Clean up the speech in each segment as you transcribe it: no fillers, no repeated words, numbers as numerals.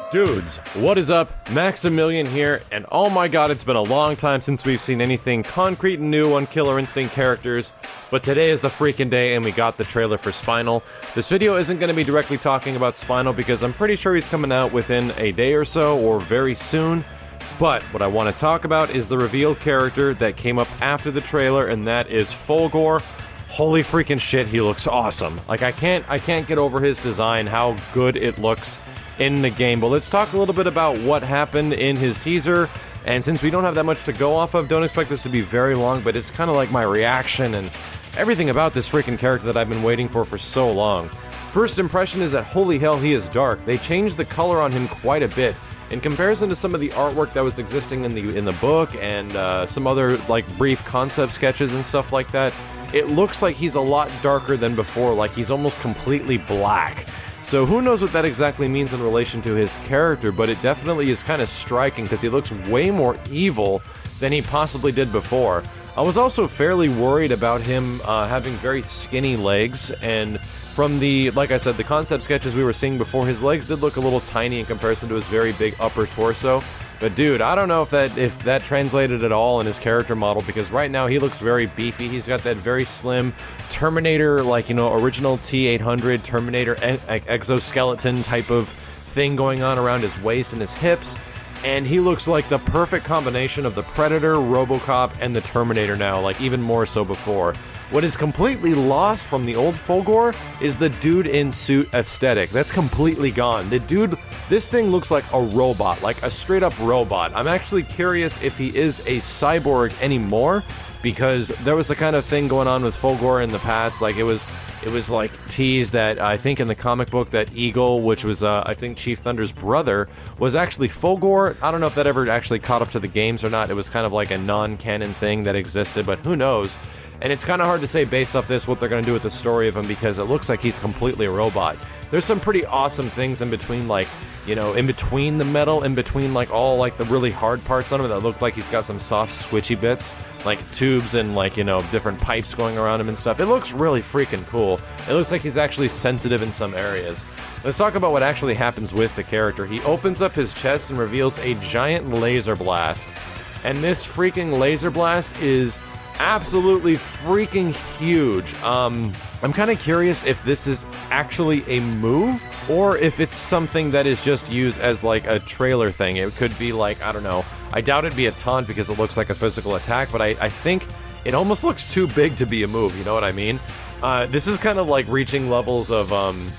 Dudes, what is up? Maximilian here, and oh my god, it's been a long time since we've seen anything concrete and new on Killer Instinct characters, but today is the freaking day and we got the trailer for Spinal. This video isn't going to be directly talking about Spinal because I'm pretty sure he's coming out within a day or so, or very soon, but what I want to talk about is the revealed character that came up after the trailer, and that is FULGORE. Holy freaking shit, he looks awesome. Like, I can't get over his design, how good it looks in the game. But let's talk a little bit about what happened in his teaser, and since we don't have that much to go off of, don't expect this to be very long, but it's kind of like my reaction and everything about this freaking character that I've been waiting for so long. First impression is that holy hell, he is dark. They changed the color on him quite a bit in comparison to some of the artwork that was existing in the book and some other like brief concept sketches and stuff like that. It looks like he's a lot darker than before, like he's almost completely black. So who knows what that exactly means in relation to his character, but it definitely is kind of striking because he looks way more evil than he possibly did before. I was also fairly worried about him having very skinny legs, and from the, like I said, the concept sketches we were seeing before, his legs did look a little tiny in comparison to his very big upper torso. But dude, I don't know if that translated at all in his character model, because right now he looks very beefy. He's got that very slim Terminator, like, you know, original T-800 Terminator exoskeleton type of thing going on around his waist and his hips. And he looks like the perfect combination of the Predator, RoboCop, and the Terminator now, like even more so before. What is completely lost from the old FULGORE is the dude in suit aesthetic. That's completely gone. The dude, this thing looks like a robot, like a straight up robot. I'm actually curious if he is a cyborg anymore, because there was the kind of thing going on with FULGORE in the past. Like it was like teased that I think in the comic book that Eagle, which was I think Chief Thunder's brother, was actually FULGORE. I don't know if that ever actually caught up to the games or not. It was kind of like a non-canon thing that existed, but who knows? And it's kind of hard to say based off this what they're going to do with the story of him, because it looks like he's completely a robot. There's some pretty awesome things in between, like, you know, in between the metal, in between like all like the really hard parts on him that look like he's got some soft switchy bits, like tubes and like, you know, different pipes going around him and stuff. It looks really freaking cool. It looks like he's actually sensitive in some areas. Let's talk about what actually happens with the character. He opens up his chest and reveals a giant laser blast. And this freaking laser blast is absolutely freaking huge. I'm kind of curious if this is actually a move, or if it's something that is just used as like a trailer thing. It could be like, I don't know. I doubt it'd be a taunt because it looks like a physical attack, but I think it almost looks too big to be a move, you know what I mean? This is kind of like reaching levels of,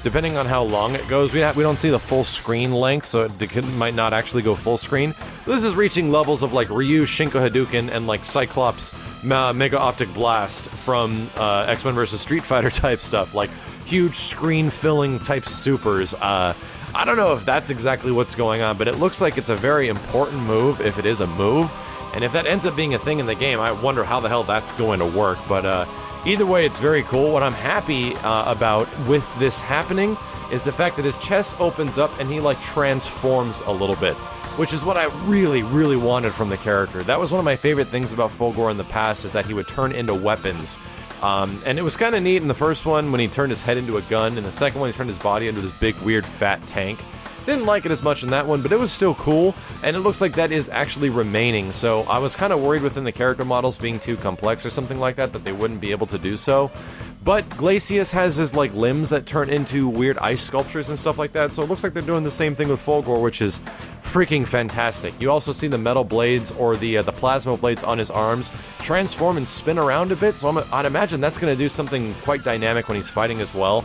depending on how long it goes, we don't see the full screen length, so it might not actually go full screen. This is reaching levels of like Ryu, Shinko Hadouken, and like Cyclops Mega Optic Blast from X-Men vs. Street Fighter type stuff, like huge screen-filling type supers. I don't know if that's exactly what's going on, but it looks like it's a very important move, if it is a move, and if that ends up being a thing in the game, I wonder how the hell that's going to work, but either way, it's very cool. What I'm happy about with this happening is the fact that his chest opens up and he like transforms a little bit, which is what I really, really wanted from the character. That was one of my favorite things about FULGORE in the past, is that he would turn into weapons. And it was kind of neat in the first one when he turned his head into a gun, and the second one he turned his body into this big, weird, fat tank. Didn't like it as much in that one, but it was still cool, and it looks like that is actually remaining, so I was kind of worried within the character models being too complex or something like that they wouldn't be able to do so. But Glacius has his like limbs that turn into weird ice sculptures and stuff like that, so it looks like they're doing the same thing with FULGORE, which is freaking fantastic. You also see the metal blades, or the plasma blades on his arms transform and spin around a bit, so I'd imagine that's going to do something quite dynamic when he's fighting as well.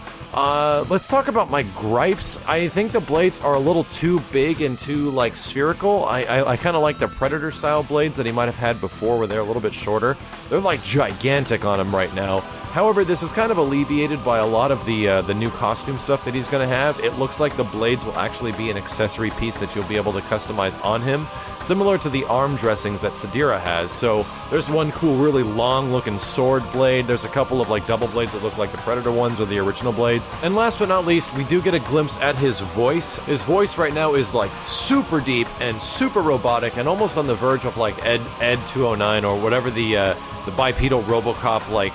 Let's talk about my gripes. I think the blades are a little too big and too like spherical. I kind of like the Predator style blades that he might have had before, where they're a little bit shorter. They're like gigantic on him right now. However, this is kind of alleviated by a lot of the new costume stuff that he's going to have. It looks like the blades will actually be an accessory piece that you'll be able to customize on him, similar to the arm dressings that Sadira has. So there's one cool, really long-looking sword blade. There's a couple of like double blades that look like the Predator ones or the original blades. And last but not least, we do get a glimpse at his voice. His voice right now is like super deep and super robotic and almost on the verge of like Ed 209 or whatever the bipedal RoboCop like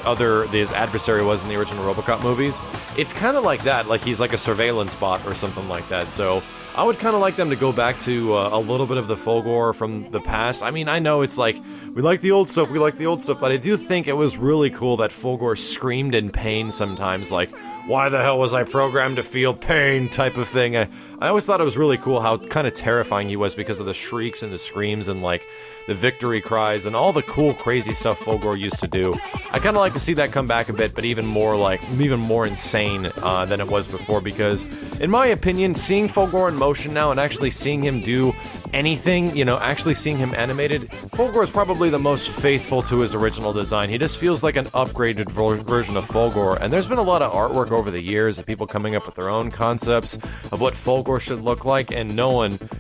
his adversary was in the original RoboCop movies. It's kind of like that, like he's like a surveillance bot or something like that. So I would kind of like them to go back to a little bit of the Fulgore from the past. I mean, I know it's like, we like the old stuff, but I do think it was really cool that Fulgore screamed in pain sometimes, like, why the hell was I programmed to feel pain type of thing. I always thought it was really cool how kind of terrifying he was because of the shrieks and the screams and like the victory cries and all the cool crazy stuff Fulgore used to do. I kind of like to see that come back a bit, but even more insane than it was before, because in my opinion, seeing Fulgore in motion now and actually seeing him do anything, you know, actually seeing him animated, Fulgore is probably the most faithful to his original design. He just feels like an upgraded version of Fulgore, and there's been a lot of artwork over the years of people coming up with their own concepts of what Fulgore should look like, and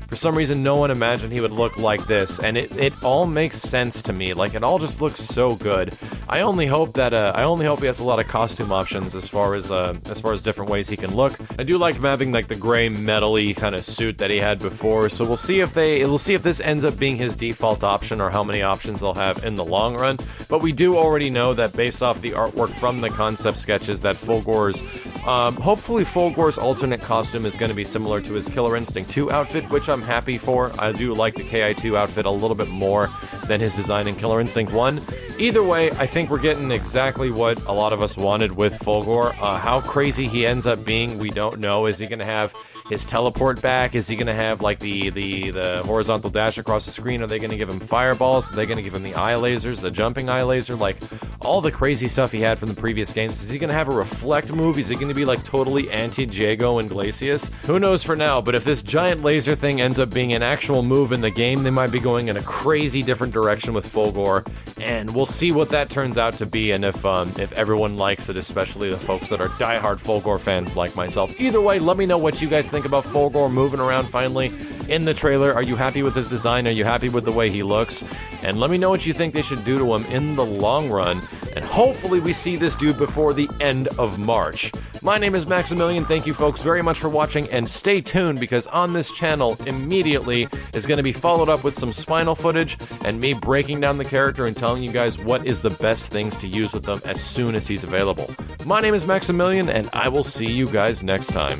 for some reason, no one imagined he would look like this, and it all makes sense to me. Like, it all just looks so good. I only hope he has a lot of costume options as far as different ways he can look. I do like him having like the gray metal-y kind of suit that he had before, so we'll see if this ends up being his default option or how many options they'll have in the long run. But we do already know that based off the artwork from the concept sketches that hopefully Fulgore's alternate costume is going to be similar to his Killer Instinct 2 outfit, which I'm happy for. I do like the KI2 outfit a little bit more than his design in Killer Instinct 1. Either way, I think we're getting exactly what a lot of us wanted with Fulgore. How crazy he ends up being, we don't know. Is he going to have his teleport back? Is he going to have like the horizontal dash across the screen? Are they going to give him fireballs? Are they going to give him the eye lasers, the jumping eye laser? Like all the crazy stuff he had from the previous games. Is he going to have a reflect move? Is he going to be like totally anti-Jago and Glacius? Who knows for now, but if this giant laser thing ends up being an actual move in the game, they might be going in a crazy different direction with Fulgore, and we'll see what that turns out to be, and if everyone likes it, especially the folks that are diehard Fulgore fans like myself. Either way, let me know what you guys think about Fulgore moving around finally in the trailer. Are you happy with his design? Are you happy with the way he looks? And let me know what you think they should do to him in the long run, and hopefully we see this dude before the end of March. My name is Maximilian. Thank you folks very much for watching, and stay tuned because on this channel immediately is going to be followed up with some spinal footage and me breaking down the character and telling you guys what is the best things to use with them as soon as he's available. My name is Maximilian, and I will see you guys next time.